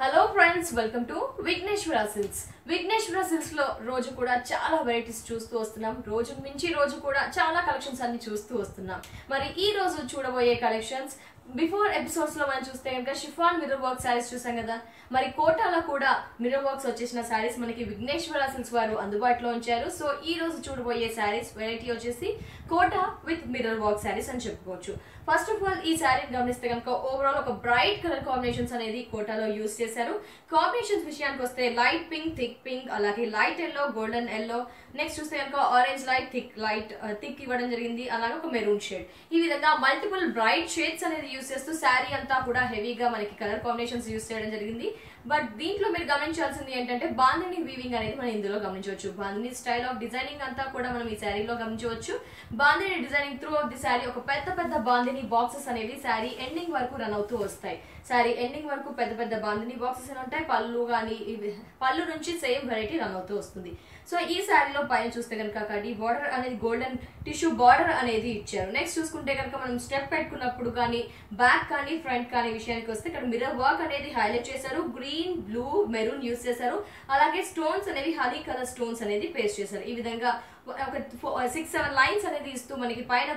Hello friends, welcome to Vighneshwara Silks. Vighneshwara Silks లో రోజు కూడా చాలా వెరైటీస్ చూస్తూ వస్తున్నాం. రోజు మించి రోజు కూడా చాలా కలెక్షన్స్ అన్ని చూస్తూ వస్తున్నాం. మరి ఈ రోజు చూడబోయే కలెక్షన్స్ బిఫోర్ ఎపిసోడ్స్ లో మనం చూస్తే కనుక షిఫాన్ మిర్రర్ వర్క్ శారీస్ చూసాం కదా. మరి కోటాలో కూడా మిర్రర్ వర్క్స్ వచ్చేసిన శారీస్ మనకి విఘ్నేశ్వర సిల్క్స్ వారు అందుబాటులో ఉంచారు. సో ఈ రోజు చూడబోయే శారీస్ వెరైటీ వచ్చేసి Kota with mirror work saris అని చెప్పుకోవచ్చు. ఫస్ట్ ఆఫ్ ఆల్ ఈ శారీని గమనిస్తే కనుక ఓవరాల్ ఒక బ్రైట్ కలర్ కాంబినేషన్స్ అనేది కోటాలో యూజ్ చేశారు. కాంబినేషన్స్ విషయానికి వస్తే లైట్ పింక్, థిక్ పింక్, అలాగే light yellow, golden yellow, next చూస్తే కనుక ఆరెంజ్ లైట్, థిక్ ఇవ్వడం జరిగింది. అలాగే ఒక మెరూన్ షేడ్. ఈ విధంగా మల్టిపుల్ బ్రైట్ షేడ్స్ అనేది యూజ్ చేస్తూ శారీ అంతా కూడా హెవీగా మనకి కలర్ కాంబినేషన్స్ యూజ్ చేయడం జరిగింది. బట్ దీంట్లో మీరు గమనించాల్సింది ఏంటంటే బాందిని వీవింగ్ అనేది మనం ఇందులో గమనించవచ్చు. బాందిని స్టైల్ ఆఫ్ డిజైనింగ్ అంతా కూడా మనం ఈ శారీలో గమనించవచ్చు. Bandhani designing through of the sari ఒక పెద్ద బాందిని బాక్సెస్ అనేవి శారీ ఎండింగ్ వరకు రన్ అవుతూ వస్తాయి. శారీ ఎండింగ్ వరకు పెద్ద బాందిని బాక్సెస్ అని ఉంటాయి. పళ్ళు నుంచి సేమ్ వెరైటీ రన్ అవుతూ వస్తుంది. సో ఈ శారీలో పైన చూస్తే కనుక కడి బార్డర్ అనేది గోల్డెన్ టిష్యూ బార్డర్ అనేది ఇచ్చారు. నెక్స్ట్ చూసుకుంటే కనుక మనం స్టెప్ పెట్టుకున్నప్పుడు కానీ బ్యాక్ కానీ ఫ్రంట్ కానీ విషయానికి వస్తే ఇక్కడ మిర్రర్ వర్క్ అనేది హైలైట్ చేశారు. గ్రీన్, బ్లూ, మెరూన్ యూజ్ చేశారు. అలాగే స్టోన్స్ అనేవి హనీ కలర్ స్టోన్స్ అనేది పేస్ట్ చేశారు. ఈ విధంగా ఒక 6-7 లైన్స్ అనేది ఇస్తూ మనకి పైన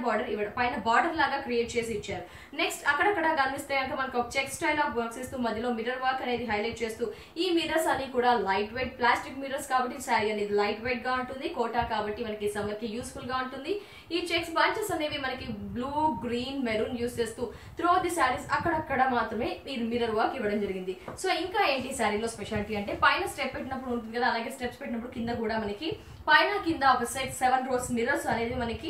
బార్డర్ లాగా క్రియేట్ చేసి ఇచ్చారు. నెక్స్ట్ అక్కడక్కడ గమనిస్తే కనుక మనకు ఒక చెక్ స్టైల్ ఆఫ్ వర్క్స్ ఇస్తూ మధ్యలో మిర్రర్ వర్క్ అనేది హైలైట్ చేస్తూ ఈ మిర్రర్స్ అన్ని కూడా లైట్ వెయిట్ ప్లాస్టిక్ మిర్రర్స్ కాబట్టి శారీ అనేది లైట్ వెయిట్ గా ఉంటుంది. కోటా కాబట్టి మనకి సమ్మర్ కి యూస్ఫుల్ గా ఉంటుంది. ఈ చెక్స్ బంచెస్ అనేవి మనకి బ్లూ, గ్రీన్, మెరూన్ యూస్ చేస్తూ త్రూ ది శారీస్ అక్కడక్కడ మాత్రమే ఈ మిర్రర్ వర్క్ ఇవ్వడం జరిగింది. సో ఇంకా ఏంటి శారీలో స్పెషాలిటీ అంటే పైన స్టెప్ పెట్టినప్పుడు ఉంటుంది కదా, అలాగే స్టెప్స్ పెట్టినప్పుడు కింద కూడా మనకి పైన కింద ఒక 7 రోస్ మిర్రర్స్ అనేది మనకి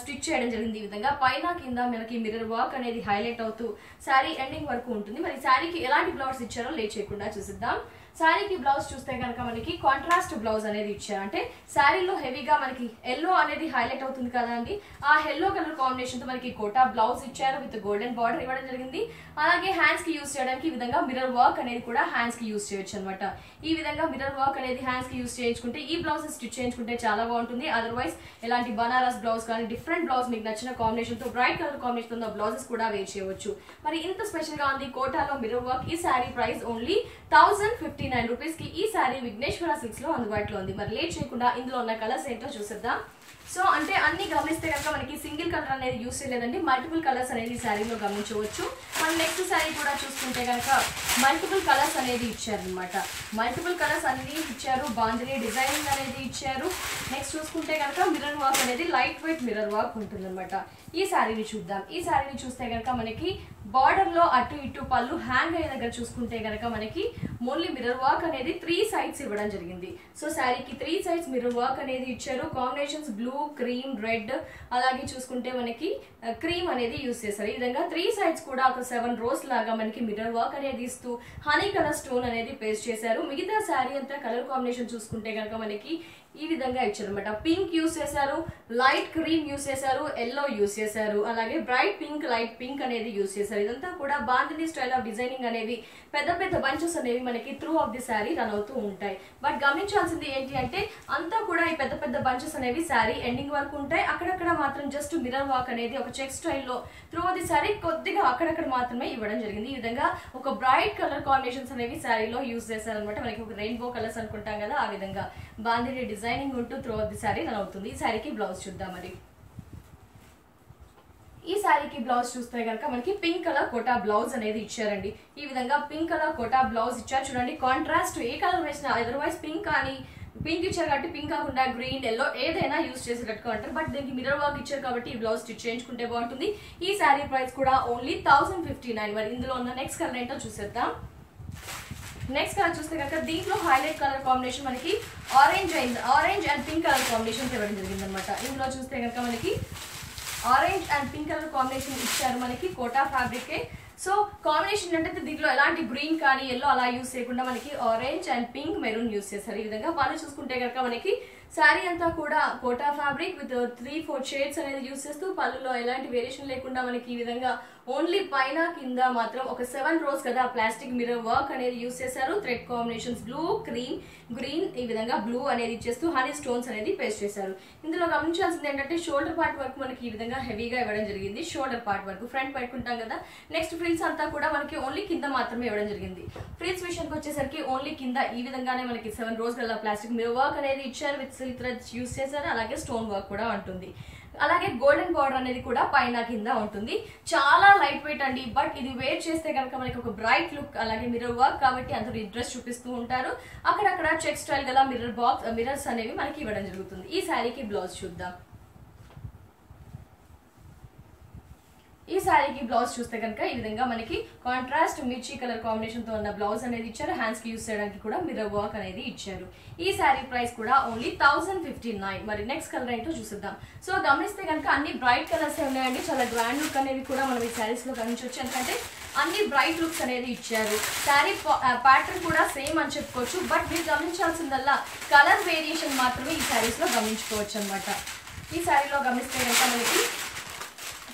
స్టిచ్ చేయడం జరిగింది. ఈ విధంగా పైన కింద మనకి మిర్రర్ వర్క్ అనేది హైలైట్ అవుతూ శారీ ఎండింగ్ వరకు ఉంటుంది. మరి శారీకి ఎలాంటి బ్లౌజ్ ఇచ్చారో లేట్ చేయకుండా చూసిద్దాం. శారీకి బ్లౌజ్ చూస్తే కనుక మనకి కాంట్రాస్ట్ బ్లౌజ్ అనేది ఇచ్చారు. అంటే శారీలో హెవీగా మనకి ఎల్లో అనేది హైలైట్ అవుతుంది కదా అండి, ఆ ఎల్లో కలర్ కాంబినేషన్ తో మనకి కోటా బ్లౌజ్ ఇచ్చారు. విత్ గోల్డెన్ బార్డర్ ఇవ్వడం జరిగింది. అలాగే హ్యాండ్స్ కి యూజ్ చేయడానికి ఈ విధంగా మిర్రర్ వర్క్ అనేది కూడా హ్యాండ్స్ కి యూజ్ చేయొచ్చు అనమాట. ఈ విధంగా మిర్రర్ వర్క్ అనేది హ్యాండ్స్ కి యూజ్ చేయించుకుంటే ఈ బ్లౌజ్ స్టిచ్ చేయించుకుంటే చాలా బాగుంటుంది. అదర్వైజ్ ఎలాంటి బనారస్ బ్లౌజ్ కానీ డిఫరెంట్ బ్లౌజ్ మీకు నచ్చిన కాంబినేషన్ తో బ్రైట్ కలర్ కాంబినేషన్ తో బ్లౌజెస్ కూడా వేర్ చేయవచ్చు. మరి ఇంత స్పెషల్ గా ఉంది కోటాలో మిర్రర్ వర్క్. ఈ శారీ ప్రైస్ ఓన్లీ 1059 రూపీస్ కి ఈ శారీ విఘ్నేశ్వర సిల్క్స్ లో అందుబాటులో ఉంది. మరి లేట్ చేయకుండా ఇందులో ఉన్న కలర్స్ ఏంటో చూసేద్దాం. సో అంటే అన్ని గమనిస్తే కనుక మనకి సింగిల్ కలర్ అనేది యూస్ చేయలేదండి, మల్టిపుల్ కలర్స్ అనేది ఈ శారీలో గమనించవచ్చు. మనం నెక్స్ట్ శారీ కూడా చూసుకుంటే కనుక మల్టిపుల్ కలర్స్ అనేది ఇచ్చారనమాట. మల్టిపుల్ కలర్స్ అనేది ఇచ్చారు. బాందిని డిజైనింగ్ అనేది ఇచ్చారు. నెక్స్ట్ చూసుకుంటే కనుక మిర్రర్ వర్క్ అనేది లైట్ వెయిట్ మిర్రర్ వర్క్ ఉంటుందన్నమాట. ఈ శారీని చూద్దాం. ఈ శారీని చూస్తే కనుక మనకి బార్డర్ లో అటు ఇటు పళ్ళు హ్యాంగ్ అయ్యే దగ్గర చూసుకుంటే కనుక మనకి ఓన్లీ మిర్రర్ వర్క్ అనేది 3 సైడ్స్ ఇవ్వడం జరిగింది. సో శారీకి 3 సైడ్స్ మిర్రర్ వర్క్ అనేది ఇచ్చారు. కాంబినేషన్స్ బ్లూ, క్రీమ్, రెడ్, అలాగే చూసుకుంటే మనకి క్రీమ్ అనేది యూస్ చేశారు. ఈ విధంగా 3 సైడ్స్ కూడా ఒక 7 రోస్ లాగా మనకి మిర్రర్ వర్క్ అనేది ఇస్తూ హనీ కలర్ స్టోన్ అనేది పేస్ట్ చేశారు. మిగతా శారీ అంతా కలర్ కాంబినేషన్ చూసుకుంటే కనుక మనకి ఈ విధంగా ఇచ్చారు అనమాట. పింక్ యూస్ చేశారు, లైట్ క్రీమ్ యూస్ చేశారు, ఎల్లో యూస్ చేశారు, అలాగే బ్రైట్ పింక్, లైట్ పింక్ అనేది యూస్ చేశారు. ఇదంతా కూడా బాందిని స్టైల్ ఆఫ్ డిజైనింగ్ అనేవి పెద్ద బంచెస్ అనేవి మనకి through of the sari run అవుతూ ఉంటాయి. బట్ గమనించాల్సింది ఏంటి అంటే అంతా కూడా ఈ పెద్ద బంచెస్ అనేవి శారీ ఎండింగ్ వరకు ఉంటాయి. అక్కడక్కడ మాత్రం జస్ట్ మిర్రర్ వర్క్ అనేది ఒక చెక్ స్టైల్లో త్రూ ఆఫ్ ది శారీ కొద్దిగా అక్కడక్కడ మాత్రమే ఇవ్వడం జరిగింది. ఈ విధంగా ఒక బ్రైట్ కలర్ కాంబినేషన్స్ అనేవి శారీలో యూస్ చేశారు అనమాట. మనకి ఒక రెయిన్బో కలర్స్ అనుకుంటాం కదా, ఆ విధంగా బాందిని డిజైనింగ్ ఉంటూ through of the sari run అవుతుంది. ఈ శారీకి బ్లౌజ్ చూద్దాం. మరి ఈ శారీకి బ్లౌజ్ చూస్తే కనుక మనకి పింక్ కలర్ కోటా బ్లౌజ్ అనేది ఇచ్చారండి. ఈ విధంగా పింక్ కలర్ కోటా బ్లౌజ్ ఇచ్చారు. చూడండి కాంట్రాస్ట్ ఏ కలర్ వేసినా, అదర్వైజ్ పింక్ కానీ పింక్ ఇచ్చారు కాబట్టి పింక్ కాకుండా గ్రీన్, ఎల్లో ఏదైనా యూస్ చేసి కట్టుకుంటారు. బట్ దీనికి మిర్రర్ వర్క్ ఇచ్చారు కాబట్టి ఈ బ్లౌజ్ స్టిచ్ చేయించుకుంటే బాగుంటుంది. ఈ శారీ ప్రైస్ కూడా ఓన్లీ 1059. మరి ఇందులో ఉన్న నెక్స్ట్ కలర్ ఏంటో చూసేద్దాం. నెక్స్ట్ కలర్ చూస్తే కనుక దీంట్లో హైలైట్ కలర్ కాంబినేషన్ మనకి orange and pink colour combination ఇవ్వడం జరిగింది అనమాట. ఇందులో చూస్తే కనుక మనకి orange and pink colour combination ఇచ్చారు మనకి కోటా ఫ్యాబ్రిక్. సో కాంబినేషన్ అంటే దీంట్లో ఎలాంటి గ్రీన్ కానీ ఎల్లో అలా యూస్ చేయకుండా మనకి orange and pink, maroon use చేస్తారు. ఈ విధంగా వాళ్ళు చూసుకుంటే కనుక మనకి శారీ అంతా కూడా కోటా ఫ్యాబ్రిక్ విత్ 3-4 షేడ్స్ అనేది యూస్ చేస్తూ పళ్ళులో ఎలాంటి వేరియేషన్ లేకుండా మనకి ఈ విధంగా ఓన్లీ పైన కింద మాత్రం ఒక 7 రోస్ కదా ప్లాస్టిక్ మిర్రర్ వర్క్ అనేది యూస్ చేశారు. Thread combinations blue, cream, green ఈ విధంగా బ్లూ అనేది ఇచ్చేస్తూ హనీ స్టోన్స్ అనేది పేస్ట్ చేశారు. ఇందులో గమనించాల్సింది ఏంటంటే షోల్డర్ పార్ట్ వరకు మనకి ఈ విధంగా హెవీగా ఇవ్వడం జరిగింది. షోల్డర్ పార్ట్ వరకు ఫ్రంట్ పెట్టుకుంటాం కదా, నెక్స్ట్ ఫ్రిల్స్ అంతా కూడా మనకి ఓన్లీ కింద మాత్రమే ఇవ్వడం జరిగింది. ఫ్రిల్స్ విషయానికి వచ్చేసరికి ఓన్లీ కింద ఈ విధంగానే మనకి 7 రోస్ గల ప్లాస్టిక్ మిర్రర్ వర్క్ అనేది ఇచ్చారు. విత్ సిల్క్ థ్రెడ్స్ యూస్ చేశారు. అలాగే స్టోన్ వర్క్ కూడా ఉంటుంది. అలాగే గోల్డెన్ బార్డర్ అనేది కూడా పైన కింద ఉంటుంది. చాలా లైట్ వెయిట్ అండి, బట్ ఇది వేర్ చేస్తే కనుక మనకి ఒక బ్రైట్ లుక్, అలాగే మిర్రర్ వర్క్ కాబట్టి అందరూ ఇంట్రెస్ట్ చూపిస్తూ ఉంటారు. అక్కడక్కడ చెక్ స్టైల్ గల మిర్రర్స్ అనేవి మనకి ఇవ్వడం జరుగుతుంది. ఈ శారీకి బ్లౌజ్ చూద్దాం. ఈ శారీకి బ్లౌజ్ చూస్తే కనుక ఈ విధంగా మనకి కాంట్రాస్ట్ మిర్చి కలర్ కాంబినేషన్ తో ఉన్న బ్లౌజ్ అనేది ఇచ్చారు. హ్యాండ్స్ కి యూస్ చేయడానికి కూడా మిర్రర్ వర్క్ అనేది ఇచ్చారు. ఈ శారీ ప్రైస్ కూడా ఓన్లీ 1059. మరి నెక్స్ట్ కలర్ ఏంటో చూసిద్దాం. సో గమనిస్తే కనుక అన్ని బ్రైట్ కలర్స్ ఉన్నాయండి. చాలా గ్రాండ్ లుక్ అనేది కూడా మనం ఈ శారీస్ లో గమనించవచ్చు. ఎందుకంటే అన్ని బ్రైట్ లుక్స్ అనేది ఇచ్చారు. శారీ ప్యాటర్న్ కూడా సేమ్ అని చెప్పుకోవచ్చు. బట్ మీరు గమనించాల్సిందల్లా కలర్ వేరియేషన్ మాత్రమే ఈ శారీస్ లో గమనించుకోవచ్చు అనమాట. ఈ శారీలో గమనిస్తే కనుక మనకి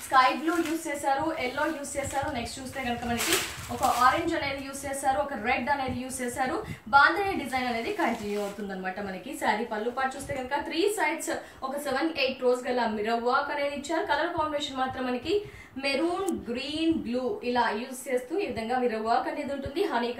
స్కై బ్లూ యూస్ చేశారు, ఎల్లో యూస్ చేశారు. నెక్స్ట్ చూస్తే కనుక మనకి ఒక ఆరెంజ్ అనేది యూస్ చేశారు, ఒక రెడ్ అనేది యూస్ చేశారు. బాంధనీ డిజైన్ అనేది కంటిన్యూ అవుతుంది అనమాట. మనకి శారీ పళ్ళు పాటు చూస్తే కనుక 3 సైడ్స్ ఒక 7-8 రోస్ గల మిర్రర్ వర్క్ అనేది ఇచ్చారు. కలర్ కాంబినేషన్ మాత్రం మనకి మెరూన్, గ్రీన్, బ్లూ ఇలా యూస్ చేస్తూ ఈ విధంగా మిర్రర్ వర్క్ అనేది ఉంటుంది. హనీ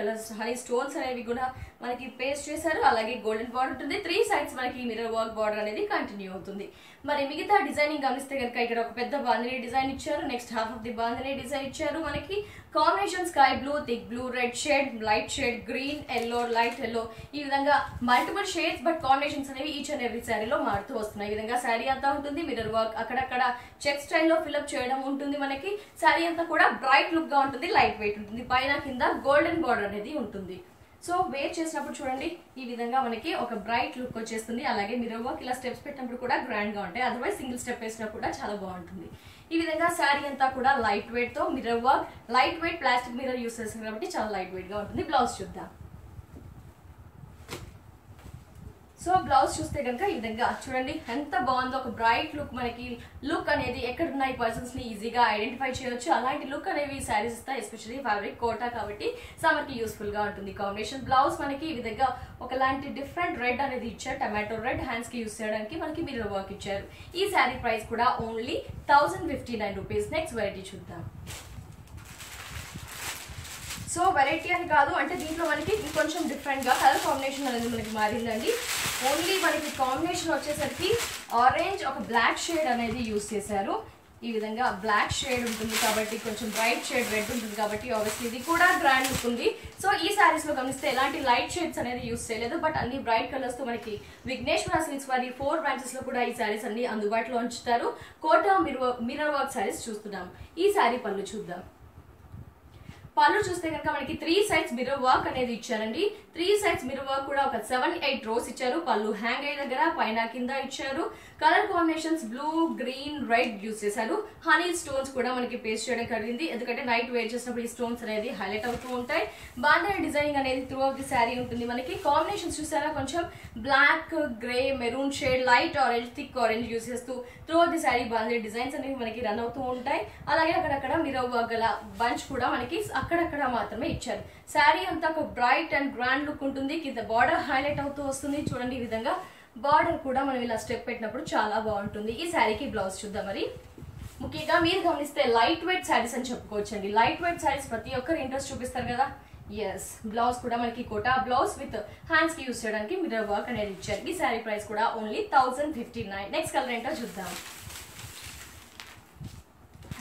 స్టోన్స్ అనేవి కూడా మనకి పేస్ట్ చేశారు. అలాగే గోల్డెన్ బార్డర్ ఉంటుంది. 3 సైడ్స్ మనకి మిర్రర్ వర్క్ బార్డర్ అనేది కంటిన్యూ అవుతుంది. మరి మిగతా డిజైనింగ్ గమనిస్తే కనుక ఇక్కడ ఒక పెద్ద బాంధనీ డిజైన్ ఇచ్చారు. Next half of the bandhani design ఇచ్చారు. మనకి combination sky blue, thick blue, red shade, light shade, green, yellow, light yellow ఈ విధంగా మల్టిపుల్ షేడ్స్ బట్ కాంబినేషన్స్ అనేవి ఈచ్ అండ్ ఎవ్రీ శారీలో మారుతూ వస్తున్నాయి. ఈ విధంగా శారీ అంతా ఉంటుంది. మిర్రర్ వర్క్ అక్కడక్కడ చెక్ స్టైల్లో ఫిల్అప్ చేయడం ఉంటుంది. మనకి శారీ అంతా కూడా బ్రైట్ లుక్ గా ఉంటుంది, లైట్ వెయిట్ ఉంటుంది. పైన కింద గోల్డెన్ బార్డర్ అనేది ఉంటుంది. సో వేర్ చేసినప్పుడు చూడండి ఈ విధంగా మనకి ఒక బ్రైట్ లుక్ వచ్చేస్తుంది. అలాగే మిర్రర్ వర్క్ ఇలా స్టెప్స్ పెట్టినప్పుడు కూడా గ్రాండ్ గా ఉంటాయి. అదర్వైజ్ సింగిల్ స్టెప్ వేసినా కూడా చాలా బాగుంటుంది. ఈ విధంగా శారీ అంతా కూడా లైట్ వెయిట్ తో mirror work, light weight plastic mirror use చేస్తారు కాబట్టి చాలా లైట్ వెయిట్ గా ఉంటుంది. బ్లౌజ్ చూద్దాం. సో బ్లౌజ్ చూస్తే కనుక ఈ విధంగా చూడండి ఎంత బాగుందో. ఒక బ్రైట్ లుక్, మనకి లుక్ అనేది ఎక్కడున్న ఈ పర్సన్స్ ని ఈజీగా ఐడెంటిఫై చేయొచ్చు. అలాంటి లుక్ అనేవి శారీస్ ఇస్తాయి. ఎస్పెషల్లీ ఫ్యాబ్రిక్ కోటా కాబట్టి సమ్మర్ కి యూస్ఫుల్ గా ఉంటుంది. కాంబినేషన్ బ్లౌజ్ మనకి ఈ విధంగా ఒకలాంటి డిఫరెంట్ రెడ్ అనేది ఇచ్చారు. Tomato red. హ్యాండ్స్ కి యూస్ చేయడానికి మనకి మిర్రర్ వర్క్ ఇచ్చారు. ఈ శారీ ప్రైస్ కూడా ఓన్లీ 1059 రూపీస్. నెక్స్ట్ వెరైటీ చూద్దాం. సో వెరైటీ అని కాదు, అంటే దీంట్లో మనకి ఇంకొంచెం డిఫరెంట్ గా కలర్ కాంబినేషన్ అనేది మనకి మారిందండి. ఓన్లీ మనకి కాంబినేషన్ వచ్చేసరికి ఆరెంజ్, ఒక బ్లాక్ షేడ్ అనేది యూస్ చేశారు. ఈ విధంగా బ్లాక్ షేడ్ ఉంటుంది కాబట్టి కొంచెం బ్రైట్ షేడ్ రెడ్ ఉంటుంది కాబట్టి ఆబ్వియస్లీ ఇది కూడా గ్రాండ్ లుక్ ఉంది. సో ఈ శారీస్ లో గమనిస్తే ఎలాంటి లైట్ షేడ్స్ అనేది యూస్ చేయలేదు. బట్ అన్ని బ్రైట్ కలర్స్ తో మనకి విఘ్నేశ్వర సిల్క్స్ వారి 4 బ్రాంచెస్ లో కూడా ఈ శారీస్ అన్ని అందుబాటులో ఉంచుతారు. కోటా మిర్రర్ వర్క్ శారీస్ చూస్తున్నాం. ఈ శారీ పళ్ళు చూద్దాం. పళ్ళు చూస్తే కనుక మనకి 3 సైడ్స్ మిర్రర్ వర్క్ అనేది ఇచ్చారండి. 3 సైడ్స్ మిర్రర్ వర్క్ కూడా ఒక 7-8 రోస్ ఇచ్చారు. పళ్ళు హ్యాంగ్ అయ్యే దగ్గర పైన కింద ఇచ్చారు. Colour combinations blue, green, red use చేశారు. హనీ స్టోన్స్ కూడా మనకి పేస్ట్ చేయడం కలిగింది. ఎందుకంటే నైట్ వేర్ చేసినప్పుడు ఈ స్టోన్స్ అనేది హైలైట్ అవుతూ ఉంటాయి. బాంధనీ డిజైనింగ్ అనేది త్రూ ఆఫ్ ది శారీ ఉంటుంది. మనకి కాంబినేషన్స్ చూసారా కొంచెం black, grey, maroon shade, light orange, thick orange use చేస్తూ through of the sari bandhani designs అనేవి మనకి రన్ అవుతూ ఉంటాయి. అలాగే అక్కడక్కడ మిర్రర్ వర్క్ గల బంచ్ కూడా మనకి అక్కడక్కడ మాత్రమే ఇచ్చారు. శారీ అంతా ఒక బ్రైట్ అండ్ గ్రాండ్ లుక్ ఉంటుంది. కింద బార్డర్ హైలైట్ అవుతూ వస్తుంది. చూడండి ఈ విధంగా బార్డర్ కూడా మనం ఇలా స్టెప్ పెట్టినప్పుడు చాలా బాగుంటుంది. ఈ శారీకి బ్లౌజ్ చూద్దాం. మరి ముఖ్యంగా మీరు గమనిస్తే లైట్ వెయిట్ శారీస్ అని చెప్పుకోవచ్చండి. లైట్ వెయిట్ శారీస్ ప్రతి ఒక్కరు ఇంట్రెస్ట్ చూపిస్తారు కదా. ఎస్, బ్లౌజ్ కూడా మనకి కోటా బ్లౌజ్ విత్ హ్యాండ్స్ కి యూస్ చేయడానికి మిర్రర్ వర్క్ అనేది ఇచ్చారు. ఈ శారీ ప్రైస్ కూడా ఓన్లీ 1059. నెక్స్ట్ కలర్ ఏంటో చూద్దాం.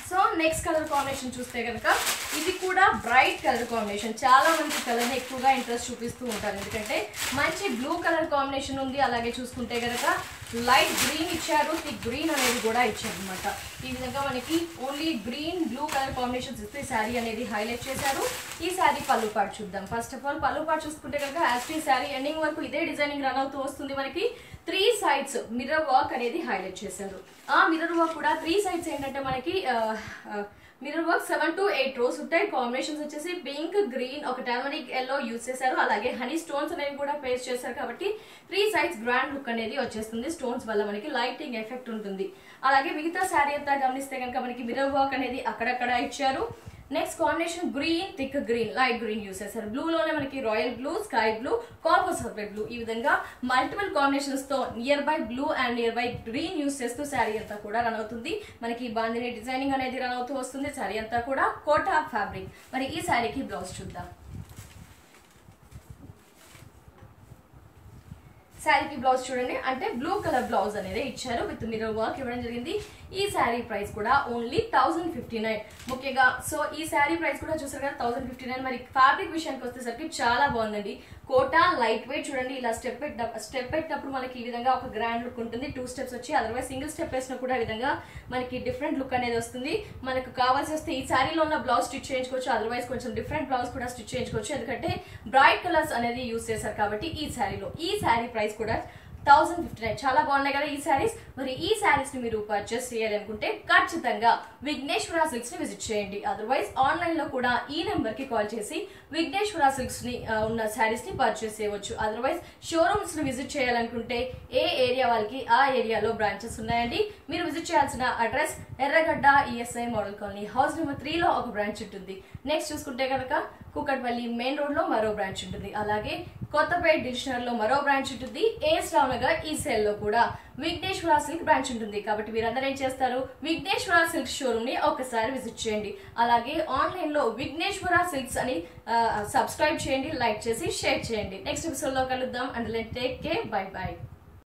సో నెక్స్ట్ కలర్ కాంబినేషన్ చూస్తే కనుక ఇది కూడా బ్రైట్ కలర్ కాంబినేషన్. చాలా మంది కలర్ని ఎక్కువగా ఇంట్రెస్ట్ చూపిస్తూ ఉంటారు. ఎందుకంటే మంచి బ్లూ కలర్ కాంబినేషన్ ఉంది. అలాగే చూసుకుంటే కనుక లైట్ గ్రీన్ ఇచ్చారు. థిక్ గ్రీన్ అనేది కూడా ఇచ్చారు అనమాట. ఈ విధంగా మనకి only green, blue colour combinations ఇస్తే శారీ అనేది హైలైట్ చేశారు. ఈ శారీ పళ్ళు పాటు చూద్దాం. ఫస్ట్ ఆఫ్ ఆల్ పళ్ళు పాటు చూసుకుంటే కనుక యాక్చువల్లీ శారీ ఎండింగ్ వరకు ఇదే డిజైనింగ్ రన్ అవుతూ వస్తుంది. మనకి 3 సైడ్స్ మిర్రర్ వర్క్ అనేది హైలైట్ చేశారు. ఆ మిర్రర్ వర్క్ కూడా 3 సైడ్స్ ఏంటంటే మనకి మిర్రర్ వర్క్ 7 to 8 రోస్ ఉంటాయి. కాంబినేషన్స్ వచ్చేసి పింక్, గ్రీన్, ఒక టర్మరిక్ ఎల్లో యూజ్ చేశారు. అలాగే హనీ స్టోన్స్ అనేవి కూడా పేస్ట్ చేశారు కాబట్టి 3 సైడ్స్ గ్రాండ్ లుక్ అనేది వచ్చేస్తుంది. స్టోన్స్ వల్ల మనకి లైటింగ్ ఎఫెక్ట్ ఉంటుంది. అలాగే మిగతా శారీ అంతా గమనిస్తే కనుక మనకి మిర్రర్ వర్క్ అనేది అక్కడక్కడ ఇచ్చారు. Next combination green, thick green, light green use చేశారు. బ్లూ లోనే మనకి royal blue, sky blue, copper sulphate blue, ఈ విధంగా మల్టిపుల్ కాంబినేషన్స్ తో near by blue and near by green use చేస్తూ శారీ అంతా కూడా రన్ అవుతుంది. మనకి బాందిని డిజైనింగ్ అనేది రన్ అవుతూ వస్తుంది. శారీ అంతా కూడా కోటా ఫ్యాబ్రిక్. మరి ఈ శారీకి బ్లౌజ్ చూద్దాం. శారీకి బ్లౌజ్ చూడండి, అంటే బ్లూ కలర్ బ్లౌజ్ అనేది ఇచ్చారు విత్ మిర్రర్ వర్క్ ఇవ్వడం జరిగింది. ఈ శారీ ప్రైస్ కూడా ఓన్లీ 1059. ముఖ్యంగా సో ఈ శారీ ప్రైస్ కూడా చూసారు కదా 1059. మరి ఫ్యాబ్రిక్ విషయానికి వచ్చేసరికి చాలా బాగుందండి. కోటా లైట్ వెయిట్ చూడండి, ఇలా స్టెప్ పెట్టినప్పుడు మనకి ఈ విధంగా ఒక గ్రాండ్ లుక్ ఉంటుంది. 2 స్టెప్స్ వచ్చి అదర్వైజ్ సింగిల్ స్టెప్ వేసినా కూడా ఈ విధంగా మనకి డిఫరెంట్ లుక్ అనేది వస్తుంది. మనకు కావాల్సి వస్తే ఈ శారీలో ఉన్న బ్లౌజ్ స్టిచ్ చేయించుకోవచ్చు, అదర్వైజ్ కొంచెం డిఫరెంట్ బ్లౌజ్ కూడా స్టిచ్ చేయించుకోవచ్చు. ఎందుకంటే బ్రైట్ కలర్స్ అనేది యూస్ చేశారు కాబట్టి ఈ శారీలో. ఈ శారీ ప్రైస్ కూడా 1059. చాలా బాగున్నాయి కదా ఈ శారీస్. మరి ఈ శారీస్ ని మీరు పర్చేస్ చేయాలనుకుంటే ఖచ్చితంగా విఘ్నేశ్వర సిల్క్స్ ని విజిట్ చేయండి. అదర్వైజ్ ఆన్లైన్ లో కూడా ఈ నెంబర్ కి కాల్ చేసి విఘ్నేశ్వర సిల్క్స్ ని ఉన్న శారీస్ ని పర్చేస్ చేయవచ్చు. అదర్వైజ్ షోరూమ్స్ ని విజిట్ చేయాలనుకుంటే ఏ ఏరియా వాళ్ళకి ఆ ఏరియాలో బ్రాంచెస్ ఉన్నాయండి. మీరు విజిట్ చేయాల్సిన అడ్రస్ ఎర్రగడ్డ ESI model colony house number 3 లో ఒక బ్రాంచ్ ఉంటుంది. నెక్స్ట్ చూసుకుంటే కనుక కూకట్పల్లి మెయిన్ రోడ్ లో మరో బ్రాంచ్ ఉంటుంది. అలాగే కొత్తపేట డివిజనల్ లో మరో బ్రాంచ్ ఉంటుంది. ఏఎస్ రావు నగర్ ఈ సెల్ లో కూడా విఘ్నేశ్వర సిల్క్ బ్రాంచ్ ఉంటుంది. కాబట్టి మీరందరూ ఏం చేస్తారు, విఘ్నేశ్వర సిల్క్ షోరూమ్ ని ఒకసారి విజిట్ చేయండి. అలాగే ఆన్లైన్ లో విఘ్నేశ్వర సిల్క్స్ అని సబ్స్క్రైబ్ చేయండి, లైక్ చేసి షేర్ చేయండి. నెక్స్ట్ ఎపిసోడ్ లో కలుద్దాం. And take care, by by.